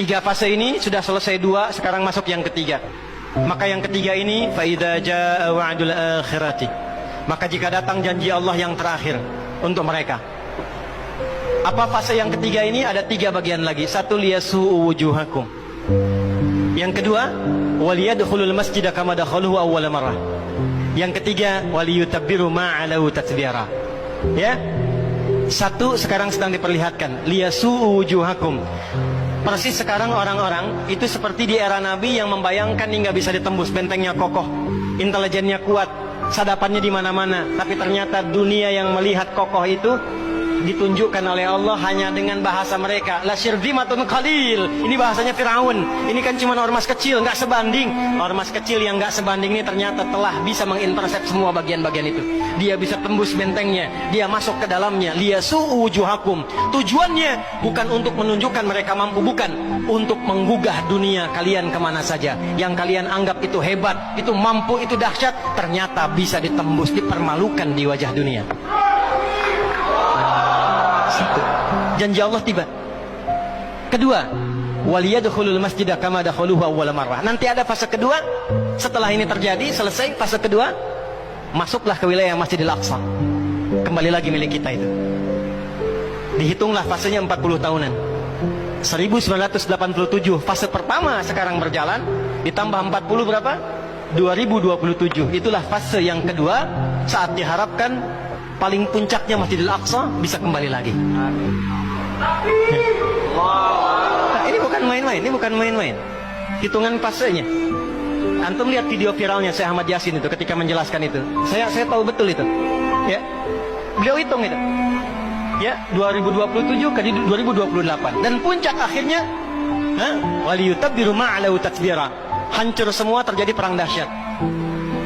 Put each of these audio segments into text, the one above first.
Tiga fase ini sudah selesai dua, sekarang masuk yang ketiga. Maka yang ketiga ini, fa idza jaa wa'dul akhirati, maka jika datang janji Allah yang terakhir untuk mereka. Apa fase yang ketiga ini? Ada tiga bagian lagi. Satu, liyasu'u wujuhakum. Yang kedua, waliyadkhulul masjida kama dakhaluhu awwala marrah. Yang ketiga, waliyutabbiru ma'alahu tatbira. Ya. Satu sekarang sedang diperlihatkan, liyasu'u wujuhakum. Persis sekarang orang-orang itu seperti di era Nabi yang membayangkan hingga bisa ditembus, bentengnya kokoh, intelijennya kuat, sadapannya di mana-mana. Tapi ternyata dunia yang melihat kokoh itu ditunjukkan oleh Allah hanya dengan bahasa mereka. La syirzimatun qalil. Ini bahasanya Firaun. Ini kan cuma ormas kecil, nggak sebanding. Ormas kecil yang nggak sebanding ini ternyata telah bisa mengintersep semua bagian-bagian itu. Dia bisa tembus bentengnya, dia masuk ke dalamnya. Liyasu'u wujuhakum. Tujuannya bukan untuk menunjukkan mereka mampu, bukan, untuk menggugah dunia kalian kemana saja. Yang kalian anggap itu hebat, itu mampu, itu dahsyat, ternyata bisa ditembus, dipermalukan di wajah dunia. Satu, janji Allah tiba. Kedua, waliyadkhulul masjida kama dakhaluhu awwal marrah. Nanti ada fase kedua. Setelah ini terjadi, selesai fase kedua, masuklah ke wilayah Masjidil Aqsa. Kembali lagi milik kita itu. Dihitunglah fasenya 40 tahunan. 1987 fase pertama sekarang berjalan, ditambah 40 berapa? 2027. Itulah fase yang kedua, saat diharapkan paling puncaknya Masjidil Aqsa bisa kembali lagi. Nah, ini bukan main-main, ini bukan main-main. Hitungan fasenya. Antum lihat video viralnya Syekh Ahmad Yasin itu ketika menjelaskan itu. Saya tahu betul itu. Ya. Beliau hitung itu. Ya, 2027 ke 2028 dan puncak akhirnya waliyutabbiru ma'alahu tatbira. Hancur semua, terjadi perang dahsyat.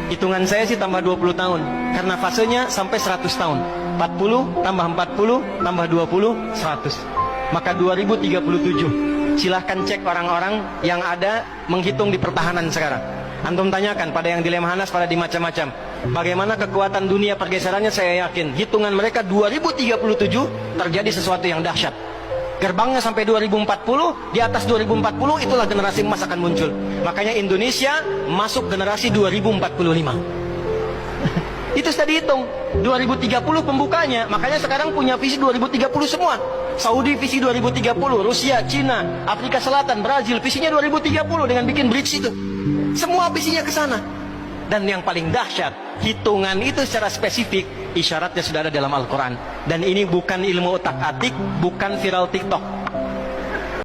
Hitungan saya sih tambah 20 tahun karena fasenya sampai 100 tahun. 40 tambah 40 tambah 20 100. Maka 2037. Silahkan cek orang-orang yang ada menghitung di pertahanan sekarang. Antum tanyakan pada yang di Lemhanas, pada di macam-macam. Bagaimana kekuatan dunia pergeserannya, saya yakin hitungan mereka 2037 terjadi sesuatu yang dahsyat. Gerbangnya sampai 2040, di atas 2040 itulah generasi emas akan muncul. Makanya Indonesia masuk generasi 2045. Itu sudah dihitung 2030 pembukanya. Makanya sekarang punya visi 2030 semua. Saudi visi 2030, Rusia, Cina, Afrika Selatan, Brazil visinya 2030 dengan bikin bridge itu. Semua visinya ke sana. Dan yang paling dahsyat, hitungan itu secara spesifik isyaratnya sudah ada dalam Al-Quran. Dan ini bukan ilmu otak-atik, bukan viral TikTok.